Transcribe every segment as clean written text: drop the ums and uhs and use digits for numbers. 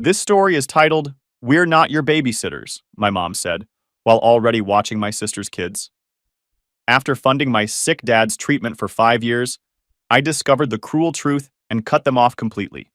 This story is titled, "We're Not Your Babysitters," my mom said, while already watching my sister's kids. After funding my sick dad's treatment for 5 years, I discovered the cruel truth and cut them off completely.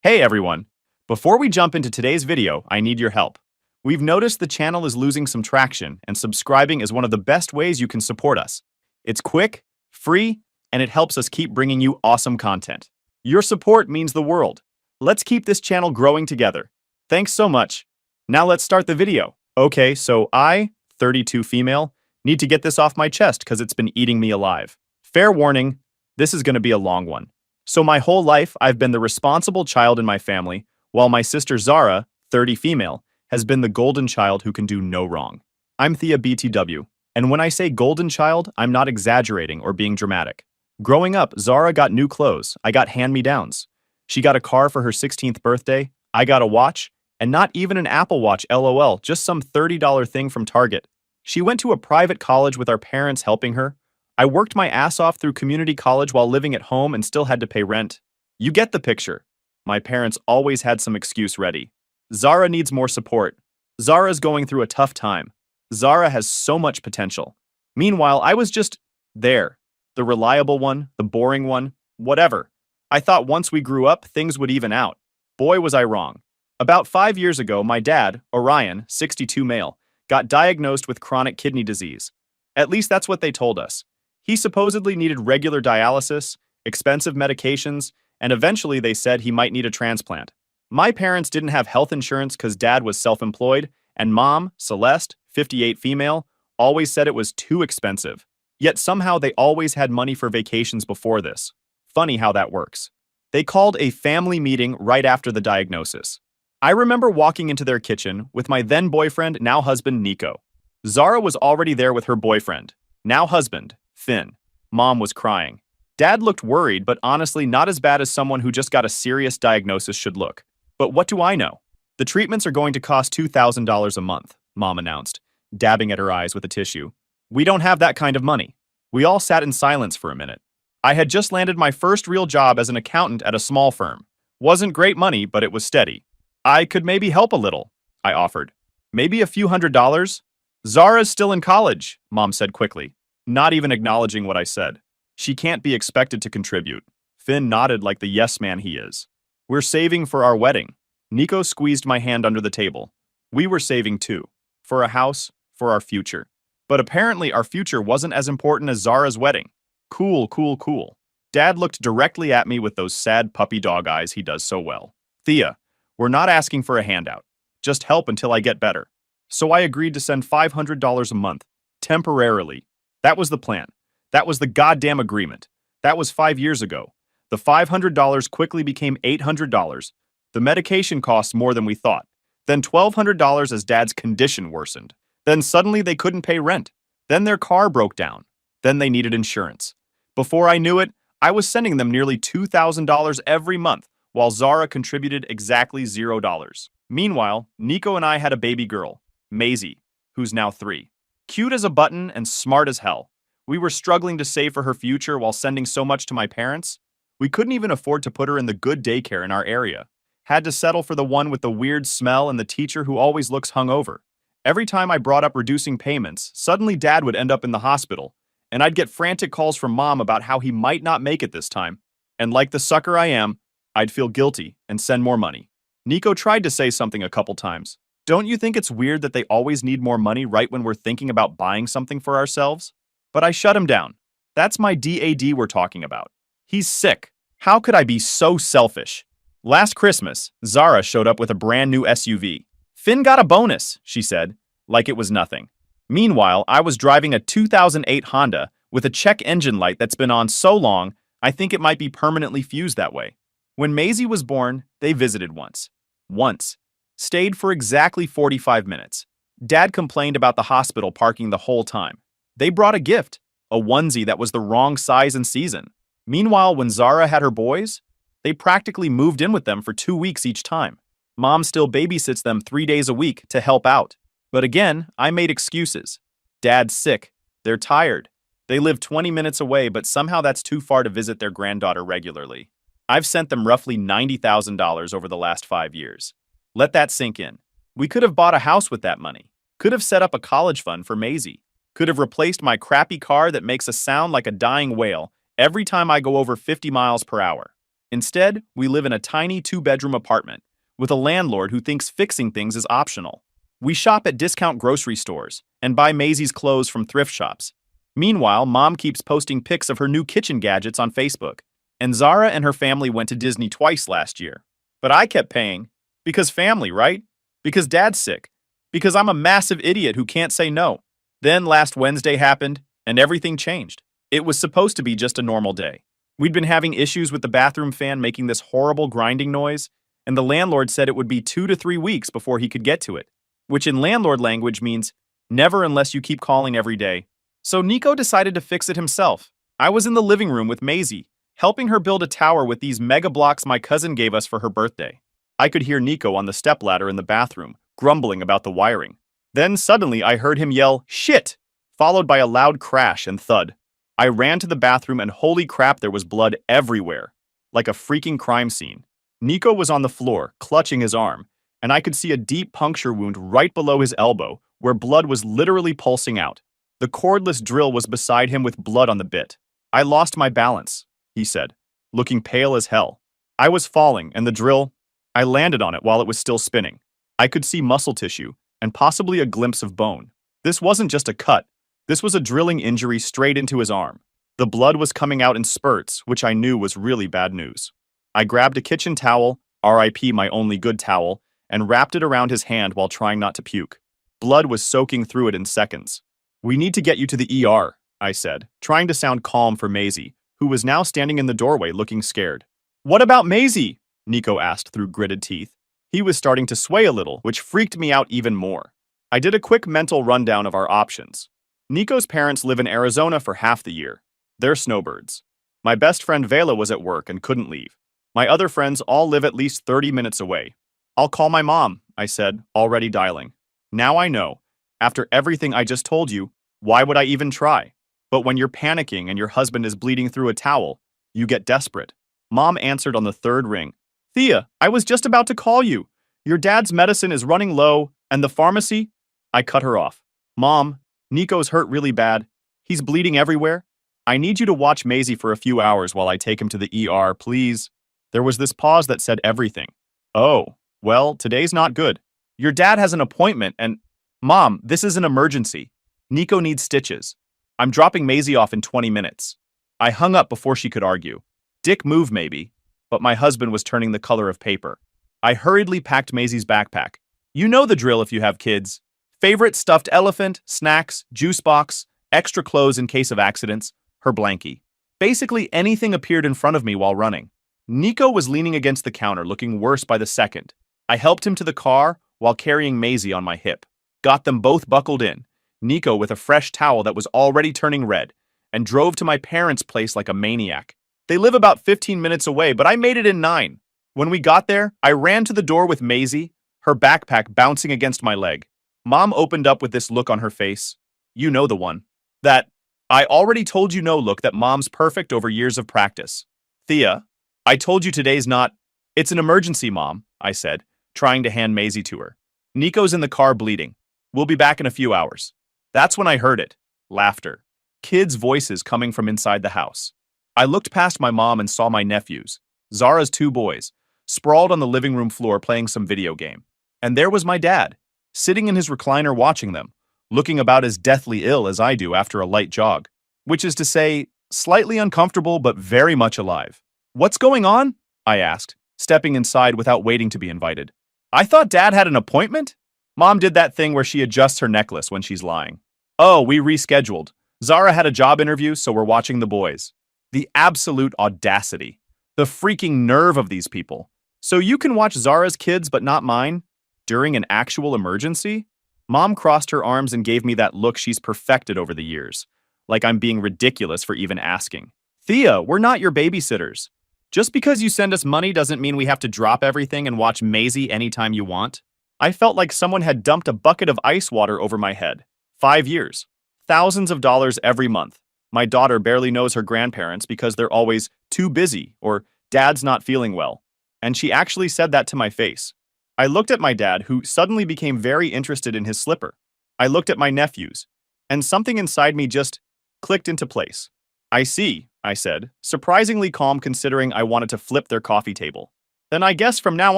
Hey everyone! Before we jump into today's video, I need your help. We've noticed the channel is losing some traction, and subscribing is one of the best ways you can support us. It's quick, free, and it helps us keep bringing you awesome content. Your support means the world. Let's keep this channel growing together. Thanks so much. Now let's start the video. Okay, so I, 32 female, need to get this off my chest because it's been eating me alive. Fair warning, this is going to be a long one. So my whole life, I've been the responsible child in my family, while my sister Zara, 30 female, has been the golden child who can do no wrong. I'm Thea BTW, and when I say golden child, I'm not exaggerating or being dramatic. Growing up, Zara got new clothes, I got hand-me-downs. She got a car for her 16th birthday, I got a watch, and not even an Apple Watch, LOL, just some $30 thing from Target. She went to a private college with our parents helping her. I worked my ass off through community college while living at home and still had to pay rent. You get the picture. My parents always had some excuse ready. Zara needs more support. Zara's going through a tough time. Zara has so much potential. Meanwhile, I was just there. The reliable one, the boring one, whatever. I thought once we grew up, things would even out. Boy, was I wrong. About 5 years ago, my dad, Orion, 62 male, got diagnosed with chronic kidney disease. At least that's what they told us. He supposedly needed regular dialysis, expensive medications, and eventually they said he might need a transplant. My parents didn't have health insurance because dad was self-employed, and mom, Celeste, 58 female, always said it was too expensive. Yet somehow they always had money for vacations before this. Funny how that works. They called a family meeting right after the diagnosis. I remember walking into their kitchen with my then boyfriend, now husband, Nico. Zara was already there with her boyfriend, now husband, Finn. Mom was crying. Dad looked worried, but honestly not as bad as someone who just got a serious diagnosis should look. But what do I know? The treatments are going to cost $2,000 a month, Mom announced, dabbing at her eyes with a tissue. We don't have that kind of money. We all sat in silence for a minute. I had just landed my first real job as an accountant at a small firm. Wasn't great money, but it was steady. I could maybe help a little, I offered. Maybe a few $100s? Zara's still in college, Mom said quickly, not even acknowledging what I said. She can't be expected to contribute. Finn nodded like the yes man he is. We're saving for our wedding. Nico squeezed my hand under the table. We were saving too. For a house, for our future. But apparently our future wasn't as important as Zara's wedding. Cool, cool, cool. Dad looked directly at me with those sad puppy dog eyes he does so well. Thea, we're not asking for a handout. Just help until I get better. So I agreed to send $500 a month. Temporarily. That was the plan. That was the goddamn agreement. That was 5 years ago. The $500 quickly became $800. The medication cost more than we thought. Then $1,200 as Dad's condition worsened. Then suddenly they couldn't pay rent. Then their car broke down. Then they needed insurance. Before I knew it, I was sending them nearly $2,000 every month, while Zara contributed exactly $0. Meanwhile, Nico and I had a baby girl, Maisie, who's now 3. Cute as a button and smart as hell. We were struggling to save for her future while sending so much to my parents. We couldn't even afford to put her in the good daycare in our area. Had to settle for the one with the weird smell and the teacher who always looks hungover. Every time I brought up reducing payments, suddenly Dad would end up in the hospital, and I'd get frantic calls from Mom about how he might not make it this time. And like the sucker I am, I'd feel guilty and send more money. Nico tried to say something a couple times. Don't you think it's weird that they always need more money right when we're thinking about buying something for ourselves? But I shut him down. That's my DAD we're talking about. He's sick. How could I be so selfish? Last Christmas, Zara showed up with a brand new SUV. Finn got a bonus, she said, like it was nothing. Meanwhile, I was driving a 2008 Honda with a check engine light that's been on so long, I think it might be permanently fused that way. When Maisie was born, they visited once. Once. Stayed for exactly 45 minutes. Dad complained about the hospital parking the whole time. They brought a gift, a onesie that was the wrong size and season. Meanwhile, when Zara had her boys, they practically moved in with them for 2 weeks each time. Mom still babysits them 3 days a week to help out. But again, I made excuses. Dad's sick. They're tired. They live 20 minutes away, but somehow that's too far to visit their granddaughter regularly. I've sent them roughly $90,000 over the last 5 years. Let that sink in. We could have bought a house with that money. Could have set up a college fund for Maisie. Could have replaced my crappy car that makes a sound like a dying whale every time I go over 50 miles per hour. Instead, we live in a tiny two-bedroom apartment with a landlord who thinks fixing things is optional. We shop at discount grocery stores and buy Maisie's clothes from thrift shops. Meanwhile, Mom keeps posting pics of her new kitchen gadgets on Facebook. And Zara and her family went to Disney twice last year. But I kept paying. Because family, right? Because Dad's sick. Because I'm a massive idiot who can't say no. Then last Wednesday happened, and everything changed. It was supposed to be just a normal day. We'd been having issues with the bathroom fan making this horrible grinding noise, and the landlord said it would be 2 to 3 weeks before he could get to it, which in landlord language means never unless you keep calling every day. So Nico decided to fix it himself. I was in the living room with Maisie, helping her build a tower with these mega blocks my cousin gave us for her birthday. I could hear Nico on the stepladder in the bathroom, grumbling about the wiring. Then suddenly I heard him yell, "Shit!" followed by a loud crash and thud. I ran to the bathroom and holy crap, there was blood everywhere, like a freaking crime scene. Nico was on the floor, clutching his arm, and I could see a deep puncture wound right below his elbow, where blood was literally pulsing out. The cordless drill was beside him with blood on the bit. "I lost my balance," he said, looking pale as hell. I was falling, and the drill, I landed on it while it was still spinning. I could see muscle tissue, and possibly a glimpse of bone. This wasn't just a cut. This was a drilling injury straight into his arm. The blood was coming out in spurts, which I knew was really bad news. I grabbed a kitchen towel, RIP my only good towel, and wrapped it around his hand while trying not to puke. Blood was soaking through it in seconds. "We need to get you to the ER," I said, trying to sound calm for Maisie, who was now standing in the doorway looking scared. "What about Maisie?" Nico asked through gritted teeth. He was starting to sway a little, which freaked me out even more. I did a quick mental rundown of our options. Nico's parents live in Arizona for half the year. They're snowbirds. My best friend Vela was at work and couldn't leave. My other friends all live at least 30 minutes away. "I'll call my mom," I said, already dialing. Now I know, after everything I just told you, why would I even try? But when you're panicking and your husband is bleeding through a towel, you get desperate. Mom answered on the third ring. "Thea, I was just about to call you. Your dad's medicine is running low, and the pharmacy—" I cut her off. "Mom, Nico's hurt really bad. He's bleeding everywhere. I need you to watch Maisie for a few hours while I take him to the ER, please." There was this pause that said everything. "Oh, well, today's not good. Your dad has an appointment and—" "Mom, this is an emergency. Nico needs stitches. I'm dropping Maisie off in 20 minutes. I hung up before she could argue. Dick move maybe, but my husband was turning the color of paper. I hurriedly packed Maisie's backpack. You know the drill if you have kids. Favorite stuffed elephant, snacks, juice box, extra clothes in case of accidents, her blankie. Basically anything appeared in front of me while running. Nico was leaning against the counter, looking worse by the second. I helped him to the car while carrying Maisie on my hip. Got them both buckled in, Nico with a fresh towel that was already turning red, and drove to my parents' place like a maniac. They live about 15 minutes away, but I made it in 9. When we got there, I ran to the door with Maisie, her backpack bouncing against my leg. Mom opened up with this look on her face. You know the one. That "I already told you no" look that Mom's perfect over years of practice. "Thea, I told you today's not—" "It's an emergency, Mom," I said, trying to hand Maisie to her. "Nico's in the car bleeding. We'll be back in a few hours." That's when I heard it. Laughter. Kids' voices coming from inside the house. I looked past my mom and saw my nephews, Zara's 2 boys, sprawled on the living room floor playing some video game. And there was my dad, sitting in his recliner watching them, looking about as deathly ill as I do after a light jog. Which is to say, slightly uncomfortable but very much alive. "What's going on?" I asked, stepping inside without waiting to be invited. "I thought Dad had an appointment?" Mom did that thing where she adjusts her necklace when she's lying. "Oh, we rescheduled. Zara had a job interview, so we're watching the boys." The absolute audacity. The freaking nerve of these people. "So you can watch Zara's kids but not mine? During an actual emergency?" Mom crossed her arms and gave me that look she's perfected over the years. Like I'm being ridiculous for even asking. "Thea, we're not your babysitters. Just because you send us money doesn't mean we have to drop everything and watch Maisie anytime you want." I felt like someone had dumped a bucket of ice water over my head. 5 years. Thousands of dollars every month. My daughter barely knows her grandparents because they're always too busy or Dad's not feeling well. And she actually said that to my face. I looked at my dad, who suddenly became very interested in his slipper. I looked at my nephews, and something inside me just clicked into place. I see, I said, surprisingly calm considering I wanted to flip their coffee table. Then I guess from now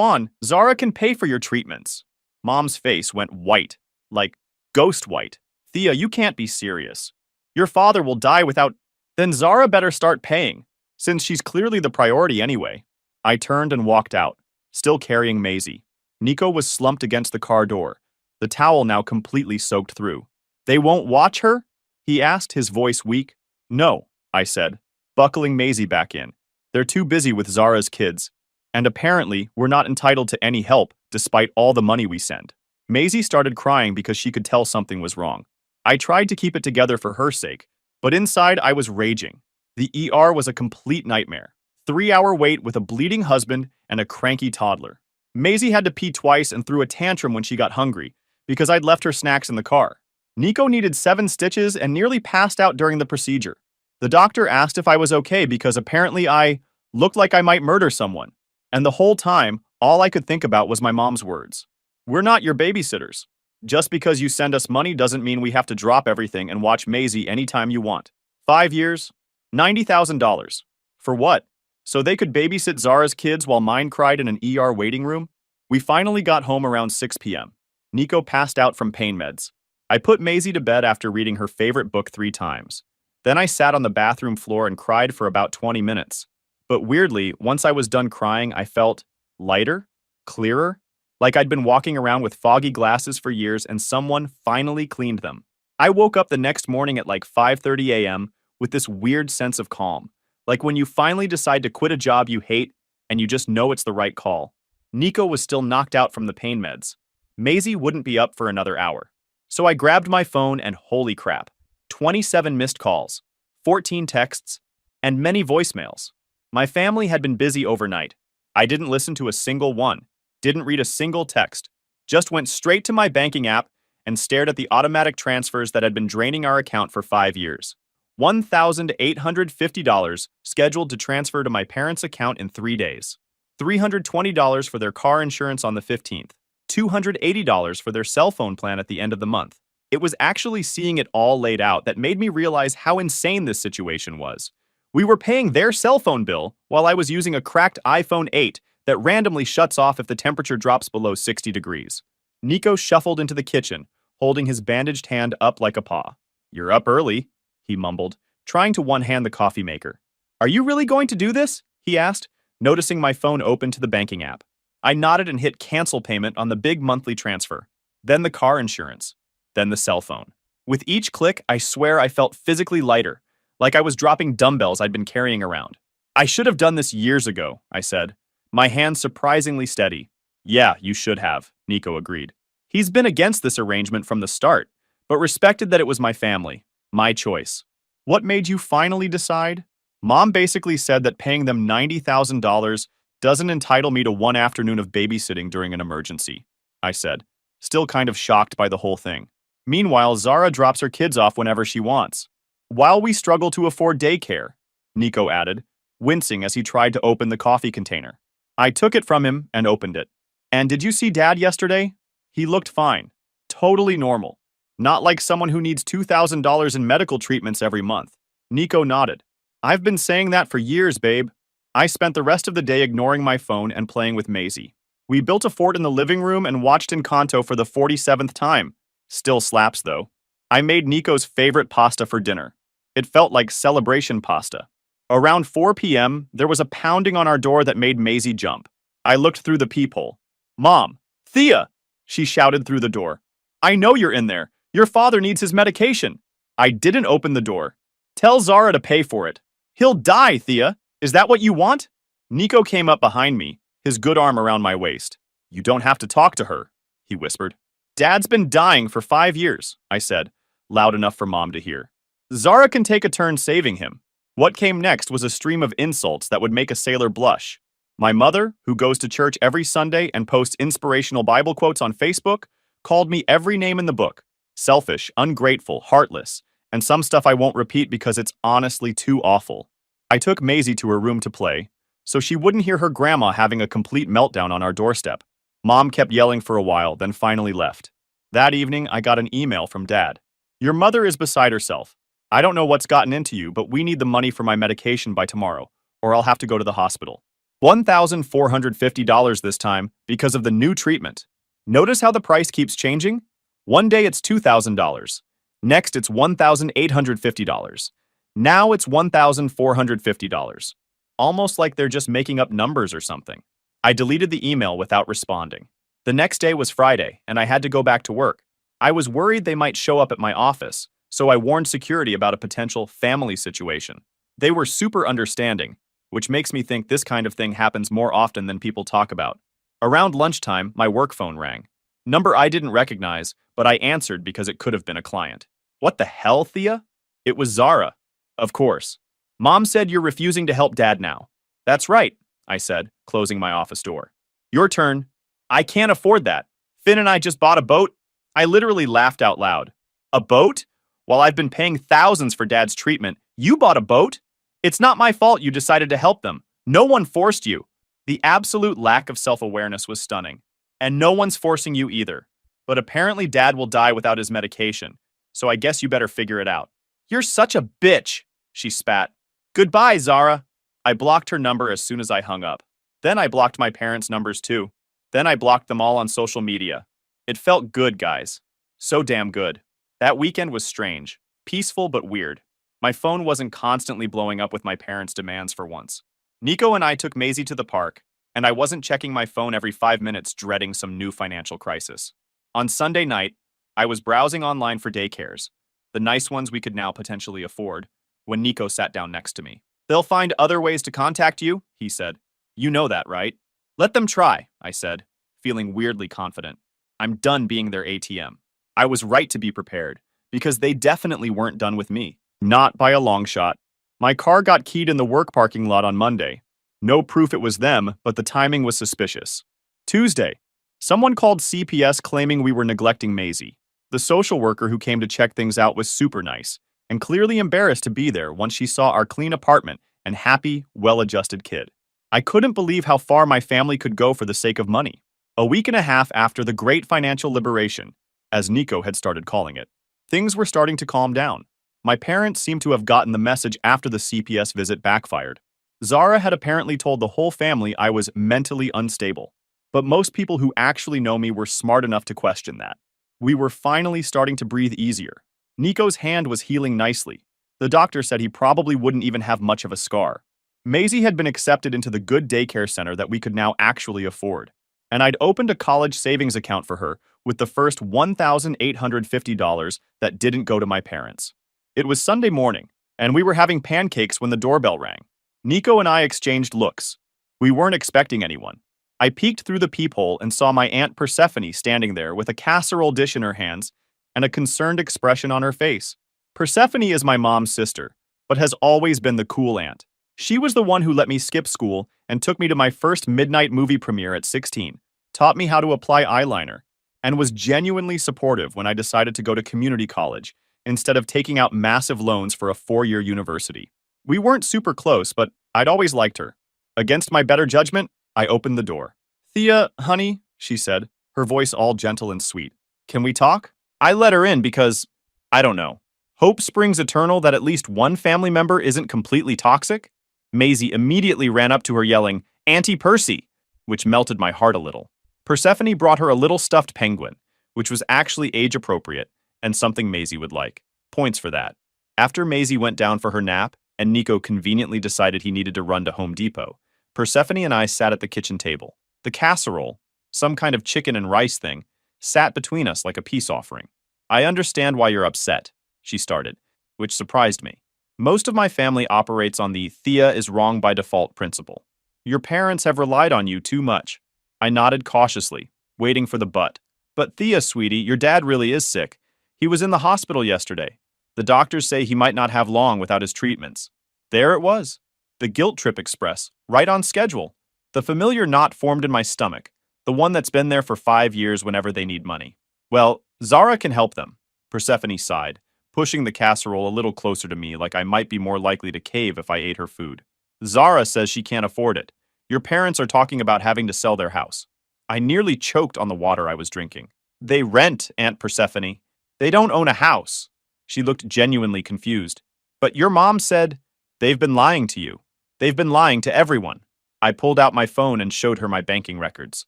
on, Zara can pay for your treatments. Mom's face went white, like ghost white. Thea, you can't be serious. Your father will die without... Then Zara better start paying, since she's clearly the priority anyway. I turned and walked out, still carrying Maisie. Nico was slumped against the car door, the towel now completely soaked through. They won't watch her? He asked, his voice weak. No, I said, buckling Maisie back in. They're too busy with Zara's kids. And apparently, we're not entitled to any help, despite all the money we send. Maisie started crying because she could tell something was wrong. I tried to keep it together for her sake, but inside I was raging. The ER was a complete nightmare. 3-hour wait with a bleeding husband and a cranky toddler. Maisie had to pee twice and threw a tantrum when she got hungry, because I'd left her snacks in the car. Nico needed 7 stitches and nearly passed out during the procedure. The doctor asked if I was okay because apparently I looked like I might murder someone. And the whole time, all I could think about was my mom's words. We're not your babysitters. Just because you send us money doesn't mean we have to drop everything and watch Maisie anytime you want. 5 years, $90,000. For what? So they could babysit Zara's kids while mine cried in an ER waiting room? We finally got home around 6 p.m. Nico passed out from pain meds. I put Maisie to bed after reading her favorite book 3 times. Then I sat on the bathroom floor and cried for about 20 minutes. But weirdly, once I was done crying, I felt lighter, clearer, like I'd been walking around with foggy glasses for years and someone finally cleaned them. I woke up the next morning at like 5:30 a.m. with this weird sense of calm, like when you finally decide to quit a job you hate and you just know it's the right call. Nico was still knocked out from the pain meds. Maisie wouldn't be up for another hour. So I grabbed my phone and holy crap, 27 missed calls, 14 texts, and many voicemails. My family had been busy overnight. I didn't listen to a single one, didn't read a single text, just went straight to my banking app and stared at the automatic transfers that had been draining our account for 5 years. $1,850 scheduled to transfer to my parents' account in 3 days. $320 for their car insurance on the 15th. $280 for their cell phone plan at the end of the month. It was actually seeing it all laid out that made me realize how insane this situation was. We were paying their cell phone bill while I was using a cracked iPhone 8 that randomly shuts off if the temperature drops below 60 degrees. Nico shuffled into the kitchen, holding his bandaged hand up like a paw. You're up early, he mumbled, trying to one-hand the coffee maker. Are you really going to do this? He asked, noticing my phone open to the banking app. I nodded and hit cancel payment on the big monthly transfer. Then the car insurance. Then the cell phone. With each click, I swear I felt physically lighter, like I was dropping dumbbells I'd been carrying around. I should have done this years ago, I said, my hand surprisingly steady. Yeah, you should have, Nico agreed. He's been against this arrangement from the start, but respected that it was my family, my choice. What made you finally decide? Mom basically said that paying them $90,000 doesn't entitle me to 1 afternoon of babysitting during an emergency, I said, still kind of shocked by the whole thing. Meanwhile, Zara drops her kids off whenever she wants. While we struggle to afford daycare, Nico added, wincing as he tried to open the coffee container. I took it from him and opened it. And did you see Dad yesterday? He looked fine. Totally normal. Not like someone who needs $2,000 in medical treatments every month. Nico nodded. I've been saying that for years, babe. I spent the rest of the day ignoring my phone and playing with Maisie. We built a fort in the living room and watched Encanto for the 47th time. Still slaps, though. I made Nico's favorite pasta for dinner. It felt like celebration pasta. Around 4 p.m., there was a pounding on our door that made Maisie jump. I looked through the peephole. Mom! Thea! She shouted through the door. I know you're in there. Your father needs his medication. I didn't open the door. Tell Zara to pay for it. He'll die, Thea. Is that what you want? Nico came up behind me, his good arm around my waist. You don't have to talk to her, he whispered. Dad's been dying for 5 years, I said, loud enough for Mom to hear. Zara can take a turn saving him. What came next was a stream of insults that would make a sailor blush. My mother, who goes to church every Sunday and posts inspirational Bible quotes on Facebook, called me every name in the book. Selfish, ungrateful, heartless, and some stuff I won't repeat because it's honestly too awful. I took Maisie to her room to play, so she wouldn't hear her grandma having a complete meltdown on our doorstep. Mom kept yelling for a while, then finally left. That evening, I got an email from Dad. Your mother is beside herself. I don't know what's gotten into you, but we need the money for my medication by tomorrow, or I'll have to go to the hospital. $1,450 this time because of the new treatment. Notice how the price keeps changing? One day it's $2,000. Next it's $1,850. Now it's $1,450. Almost like they're just making up numbers or something. I deleted the email without responding. The next day was Friday, and I had to go back to work. I was worried they might show up at my office, so I warned security about a potential family situation. They were super understanding, which makes me think this kind of thing happens more often than people talk about. Around lunchtime, my work phone rang. Number I didn't recognize, but I answered because it could have been a client. What the hell, Thea? It was Zara. Of course. Mom said you're refusing to help Dad now. That's right, I said, closing my office door. Your turn. I can't afford that. Finn and I just bought a boat. I literally laughed out loud. A boat? While I've been paying thousands for Dad's treatment, you bought a boat? It's not my fault you decided to help them. No one forced you. The absolute lack of self-awareness was stunning. And no one's forcing you either. But apparently Dad will die without his medication, so I guess you better figure it out. You're such a bitch, she spat. Goodbye, Zara. I blocked her number as soon as I hung up. Then I blocked my parents' numbers too. Then I blocked them all on social media. It felt good, guys. So damn good. That weekend was strange. Peaceful but weird. My phone wasn't constantly blowing up with my parents' demands for once. Nico and I took Maisie to the park, and I wasn't checking my phone every 5 minutes dreading some new financial crisis. On Sunday night, I was browsing online for daycares, the nice ones we could now potentially afford, when Nico sat down next to me. They'll find other ways to contact you, he said. You know that, right? Let them try, I said, feeling weirdly confident. I'm done being their ATM. I was right to be prepared, because they definitely weren't done with me. Not by a long shot. My car got keyed in the work parking lot on Monday. No proof it was them, but the timing was suspicious. Tuesday, someone called CPS claiming we were neglecting Maisie. The social worker who came to check things out was super nice, and clearly embarrassed to be there once she saw our clean apartment and happy, well-adjusted kid. I couldn't believe how far my family could go for the sake of money. A week and a half after the Great Financial Liberation, as Nico had started calling it, things were starting to calm down. My parents seemed to have gotten the message after the CPS visit backfired. Zara had apparently told the whole family I was mentally unstable, but most people who actually know me were smart enough to question that. We were finally starting to breathe easier. Nico's hand was healing nicely. The doctor said he probably wouldn't even have much of a scar. Maisie had been accepted into the good daycare center that we could now actually afford, and I'd opened a college savings account for her with the first $1,850 that didn't go to my parents. It was Sunday morning, and we were having pancakes when the doorbell rang. Nico and I exchanged looks. We weren't expecting anyone. I peeked through the peephole and saw my Aunt Persephone standing there with a casserole dish in her hands and a concerned expression on her face. Persephone is my mom's sister, but has always been the cool aunt. She was the one who let me skip school and took me to my first midnight movie premiere at 16, taught me how to apply eyeliner, and was genuinely supportive when I decided to go to community college instead of taking out massive loans for a 4-year university. We weren't super close, but I'd always liked her. Against my better judgment, I opened the door. Thea, honey, she said, her voice all gentle and sweet. Can we talk? I let her in because, I don't know. Hope springs eternal that at least one family member isn't completely toxic? Maisie immediately ran up to her yelling, Auntie Percy, which melted my heart a little. Persephone brought her a little stuffed penguin, which was actually age-appropriate and something Maisie would like. Points for that. After Maisie went down for her nap, and Nico conveniently decided he needed to run to Home Depot, Persephone and I sat at the kitchen table. The casserole, some kind of chicken and rice thing, sat between us like a peace offering. I understand why you're upset, she started, which surprised me. Most of my family operates on the Thea is wrong by default principle. Your parents have relied on you too much. I nodded cautiously, waiting for the but. But Thea, sweetie, your dad really is sick. He was in the hospital yesterday. The doctors say he might not have long without his treatments. There it was. The guilt trip express, right on schedule. The familiar knot formed in my stomach, the one that's been there for 5 years whenever they need money. Well, Zara can help them, Persephone sighed, pushing the casserole a little closer to me like I might be more likely to cave if I ate her food. Zara says she can't afford it, Your parents are talking about having to sell their house. I nearly choked on the water I was drinking. They rent, Aunt Persephone. They don't own a house. She looked genuinely confused. But your mom said, they've been lying to you. They've been lying to everyone. I pulled out my phone and showed her my banking records.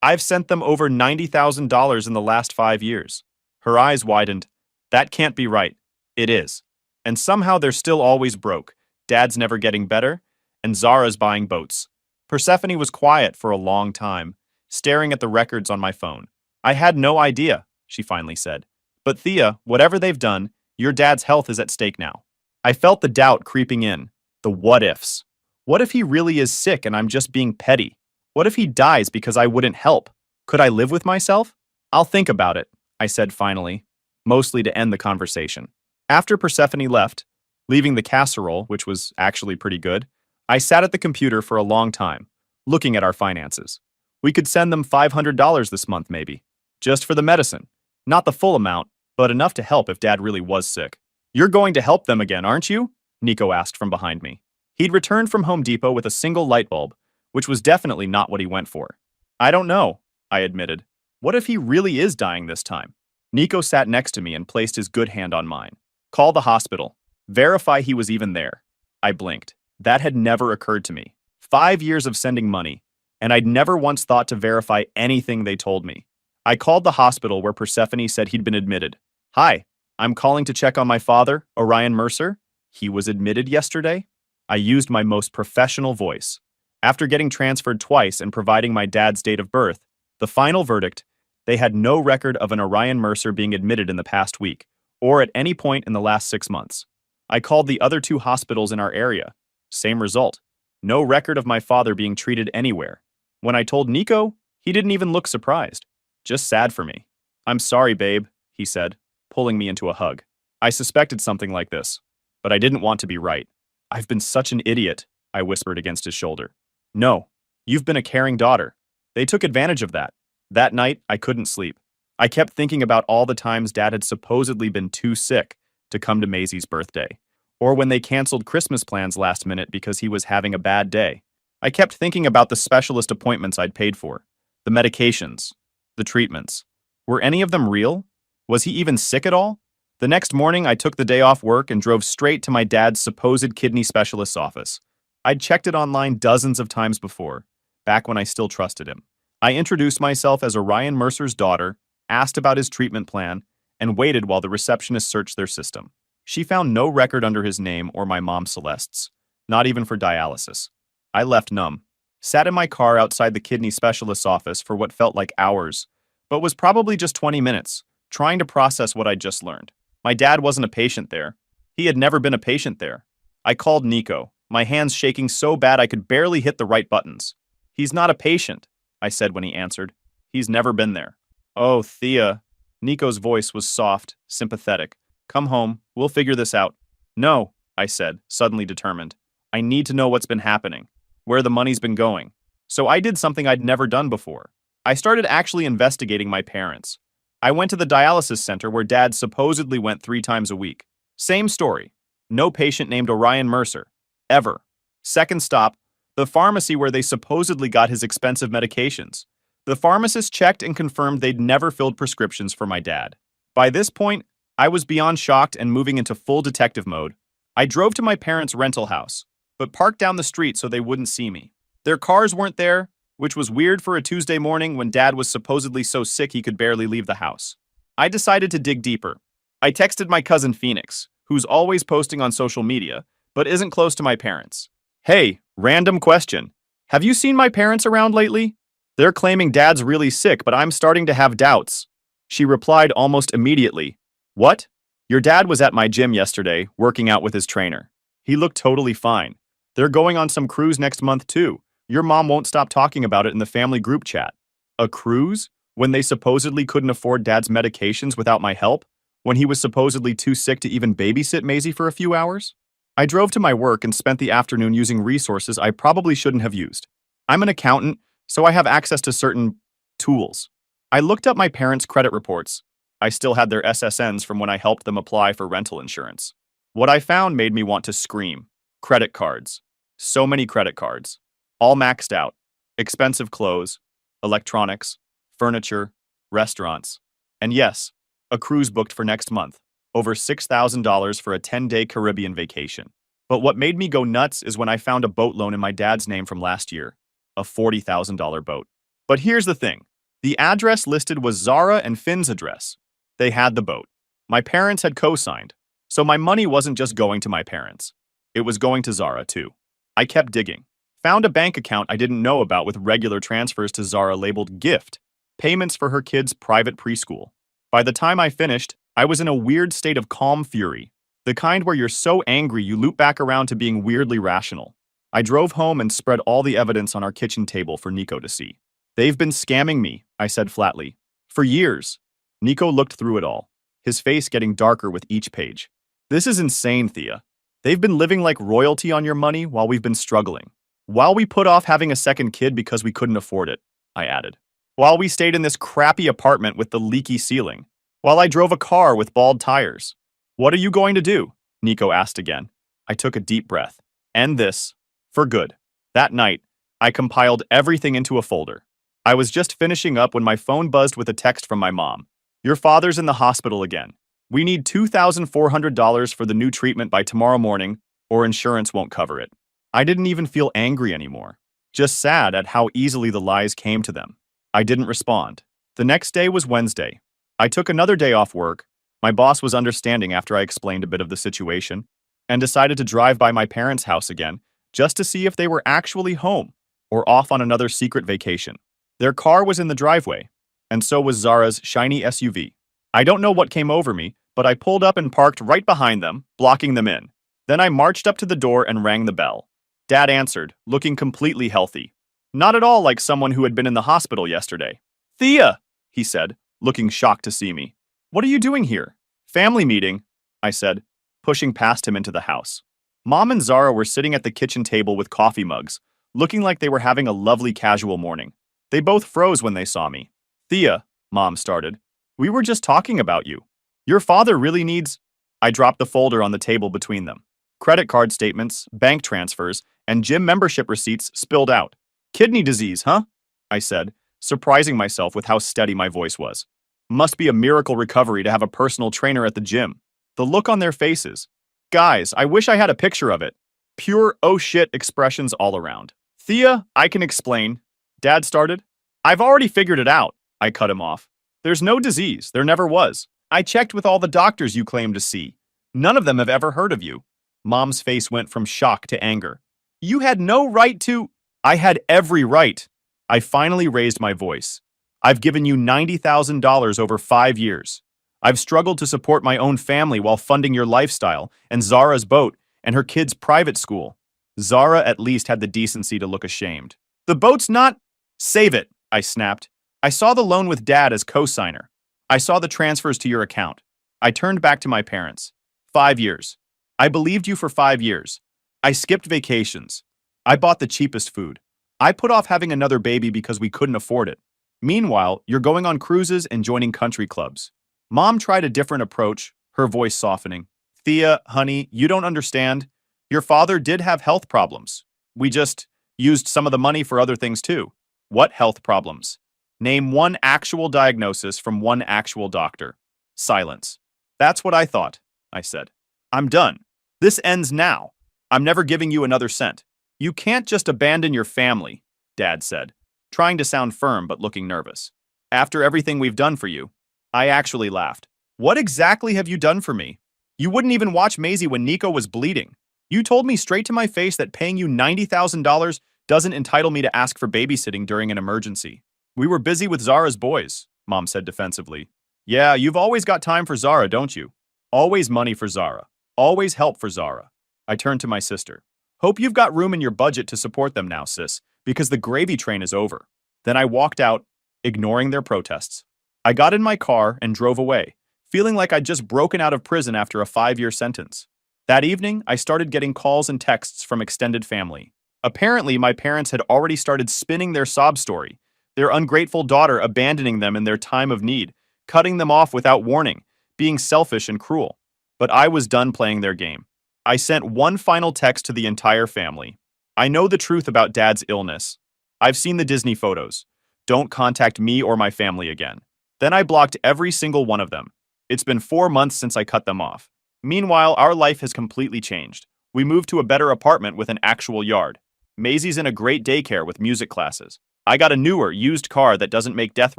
I've sent them over $90,000 in the last 5 years. Her eyes widened. That can't be right. It is. And somehow they're still always broke. Dad's never getting better, and Zara's buying boats. Persephone was quiet for a long time, staring at the records on my phone. I had no idea, she finally said. But Thea, whatever they've done, your dad's health is at stake now. I felt the doubt creeping in, the what-ifs. What if he really is sick and I'm just being petty? What if he dies because I wouldn't help? Could I live with myself? I'll think about it, I said finally, mostly to end the conversation. After Persephone left, leaving the casserole, which was actually pretty good, I sat at the computer for a long time, looking at our finances. We could send them $500 this month maybe, just for the medicine. Not the full amount, but enough to help if Dad really was sick. You're going to help them again, aren't you? Nico asked from behind me. He'd returned from Home Depot with a single light bulb, which was definitely not what he went for. I don't know, I admitted. What if he really is dying this time? Nico sat next to me and placed his good hand on mine. Call the hospital. Verify he was even there. I blinked. That had never occurred to me. 5 years of sending money, and I'd never once thought to verify anything they told me. I called the hospital where Persephone said he'd been admitted. Hi, I'm calling to check on my father, Orion Mercer. He was admitted yesterday? I used my most professional voice. After getting transferred twice and providing my dad's date of birth, the final verdict, they had no record of an Orion Mercer being admitted in the past week, or at any point in the last 6 months. I called the other 2 hospitals in our area. Same result. No record of my father being treated anywhere. When I told Nico, he didn't even look surprised. Just sad for me. I'm sorry, babe, he said, pulling me into a hug. I suspected something like this, but I didn't want to be right. I've been such an idiot, I whispered against his shoulder. No, you've been a caring daughter. They took advantage of that. That night, I couldn't sleep. I kept thinking about all the times Dad had supposedly been too sick to come to Maisie's birthday, or when they canceled Christmas plans last minute because he was having a bad day. I kept thinking about the specialist appointments I'd paid for, the medications, the treatments. Were any of them real? Was he even sick at all? The next morning, I took the day off work and drove straight to my dad's supposed kidney specialist's office. I'd checked it online dozens of times before, back when I still trusted him. I introduced myself as Orion Mercer's daughter, asked about his treatment plan, and waited while the receptionist searched their system. She found no record under his name or my mom Celeste's, not even for dialysis. I left numb, sat in my car outside the kidney specialist's office for what felt like hours, but was probably just 20 minutes, trying to process what I'd just learned. My dad wasn't a patient there. He had never been a patient there. I called Nico, my hands shaking so bad I could barely hit the right buttons. He's not a patient, I said when he answered. He's never been there. Oh, Thea. Nico's voice was soft, sympathetic. Come home. We'll figure this out. No, I said, suddenly determined. I need to know what's been happening, where the money's been going. So I did something I'd never done before. I started actually investigating my parents. I went to the dialysis center where Dad supposedly went 3 times a week. Same story. No patient named Orion Mercer. Ever. Second stop, the pharmacy where they supposedly got his expensive medications. The pharmacist checked and confirmed they'd never filled prescriptions for my dad. By this point, I was beyond shocked and moving into full detective mode. I drove to my parents' rental house, but parked down the street so they wouldn't see me. Their cars weren't there, which was weird for a Tuesday morning when Dad was supposedly so sick he could barely leave the house. I decided to dig deeper. I texted my cousin Phoenix, who's always posting on social media, but isn't close to my parents. Hey, random question. Have you seen my parents around lately? They're claiming Dad's really sick, but I'm starting to have doubts. She replied almost immediately. What? Your dad was at my gym yesterday, working out with his trainer. He looked totally fine. They're going on some cruise next month too. Your mom won't stop talking about it in the family group chat. A cruise? When they supposedly couldn't afford Dad's medications without my help? When he was supposedly too sick to even babysit Maisie for a few hours? I drove to my work and spent the afternoon using resources I probably shouldn't have used. I'm an accountant, so I have access to certain tools. I looked up my parents' credit reports. I still had their SSNs from when I helped them apply for rental insurance. What I found made me want to scream. Credit cards. So many credit cards. All maxed out. Expensive clothes, electronics, furniture, restaurants. And yes, a cruise booked for next month. Over $6,000 for a 10-day Caribbean vacation. But what made me go nuts is when I found a boat loan in my dad's name from last year. A $40,000 boat. But here's the thing. The address listed was Zara and Finn's address. They had the boat. My parents had co-signed. So my money wasn't just going to my parents. It was going to Zara too. I kept digging. Found a bank account I didn't know about with regular transfers to Zara labeled gift. Payments for her kids' private preschool. By the time I finished, I was in a weird state of calm fury. The kind where you're so angry you loop back around to being weirdly rational. I drove home and spread all the evidence on our kitchen table for Nico to see. They've been scamming me, I said flatly. For years. Nico looked through it all, his face getting darker with each page. This is insane, Thea. They've been living like royalty on your money while we've been struggling. While we put off having a second kid because we couldn't afford it, I added. While we stayed in this crappy apartment with the leaky ceiling. While I drove a car with bald tires. What are you going to do? Nico asked again. I took a deep breath. End this. For good. That night, I compiled everything into a folder. I was just finishing up when my phone buzzed with a text from my mom. Your father's in the hospital again. We need $2,400 for the new treatment by tomorrow morning, or insurance won't cover it. I didn't even feel angry anymore. Just sad at how easily the lies came to them. I didn't respond. The next day was Wednesday. I took another day off work. My boss was understanding after I explained a bit of the situation, and decided to drive by my parents' house again, just to see if they were actually home, or off on another secret vacation. Their car was in the driveway, and so was Zara's shiny SUV. I don't know what came over me, but I pulled up and parked right behind them, blocking them in. Then I marched up to the door and rang the bell. Dad answered, looking completely healthy. Not at all like someone who had been in the hospital yesterday. Thea, he said, looking shocked to see me. What are you doing here? Family meeting, I said, pushing past him into the house. Mom and Zara were sitting at the kitchen table with coffee mugs, looking like they were having a lovely casual morning. They both froze when they saw me. Thea, Mom started, we were just talking about you. Your father really needs... I dropped the folder on the table between them. Credit card statements, bank transfers, and gym membership receipts spilled out. Kidney disease, huh? I said, surprising myself with how steady my voice was. Must be a miracle recovery to have a personal trainer at the gym. The look on their faces. Guys, I wish I had a picture of it. Pure oh shit expressions all around. Thea, I can explain. Dad started. I've already figured it out. I cut him off. There's no disease. There never was. I checked with all the doctors you claim to see. None of them have ever heard of you. Mom's face went from shock to anger. You had no right to... I had every right. I finally raised my voice. I've given you $90,000 over 5 years. I've struggled to support my own family while funding your lifestyle and Zara's boat and her kids' private school. Zara at least had the decency to look ashamed. The boat's not... Save it, I snapped. I saw the loan with Dad as co-signer. I saw the transfers to your account. I turned back to my parents. 5 years. I believed you for 5 years. I skipped vacations. I bought the cheapest food. I put off having another baby because we couldn't afford it. Meanwhile, you're going on cruises and joining country clubs. Mom tried a different approach, her voice softening. Thea, honey, you don't understand. Your father did have health problems. We just used some of the money for other things too. What health problems? Name one actual diagnosis from one actual doctor. Silence. That's what I thought, I said. I'm done. This ends now. I'm never giving you another cent. You can't just abandon your family, Dad said, trying to sound firm but looking nervous. After everything we've done for you. I actually laughed. What exactly have you done for me? You wouldn't even watch Maisie when Nico was bleeding. You told me straight to my face that paying you $90,000 doesn't entitle me to ask for babysitting during an emergency. We were busy with Zara's boys, Mom said defensively. Yeah, you've always got time for Zara, don't you? Always money for Zara. Always help for Zara. I turned to my sister. Hope you've got room in your budget to support them now, sis, because the gravy train is over. Then I walked out, ignoring their protests. I got in my car and drove away, feeling like I'd just broken out of prison after a 5-year sentence. That evening, I started getting calls and texts from extended family. Apparently, my parents had already started spinning their sob story, their ungrateful daughter abandoning them in their time of need, cutting them off without warning, being selfish and cruel. But I was done playing their game. I sent one final text to the entire family. I know the truth about Dad's illness. I've seen the Disney photos. Don't contact me or my family again. Then I blocked every single one of them. It's been 4 months since I cut them off. Meanwhile, our life has completely changed. We moved to a better apartment with an actual yard. Maisie's in a great daycare with music classes. I got a newer, used car that doesn't make death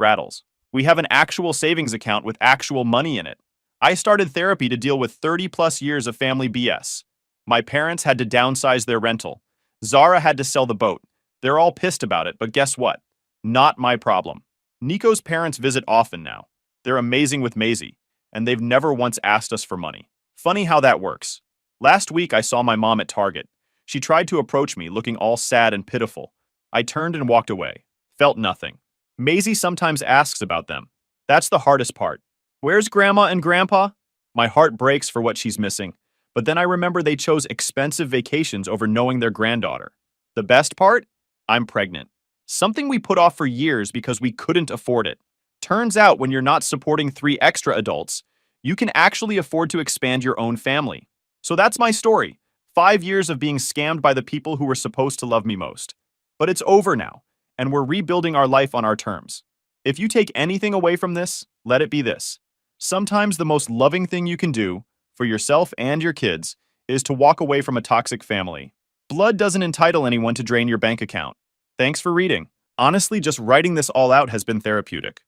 rattles. We have an actual savings account with actual money in it. I started therapy to deal with 30 plus years of family BS. My parents had to downsize their rental. Zara had to sell the boat. They're all pissed about it, but guess what? Not my problem. Nico's parents visit often now. They're amazing with Maisie, and they've never once asked us for money. Funny how that works. Last week I saw my mom at Target. She tried to approach me, looking all sad and pitiful. I turned and walked away. Felt nothing. Maisie sometimes asks about them. That's the hardest part. Where's Grandma and Grandpa? My heart breaks for what she's missing, but then I remember they chose expensive vacations over knowing their granddaughter. The best part? I'm pregnant. Something we put off for years because we couldn't afford it. Turns out when you're not supporting 3 extra adults, you can actually afford to expand your own family. So that's my story. 5 years of being scammed by the people who were supposed to love me most. But it's over now, and we're rebuilding our life on our terms. If you take anything away from this, let it be this. Sometimes the most loving thing you can do, for yourself and your kids, is to walk away from a toxic family. Blood doesn't entitle anyone to drain your bank account. Thanks for reading. Honestly, just writing this all out has been therapeutic.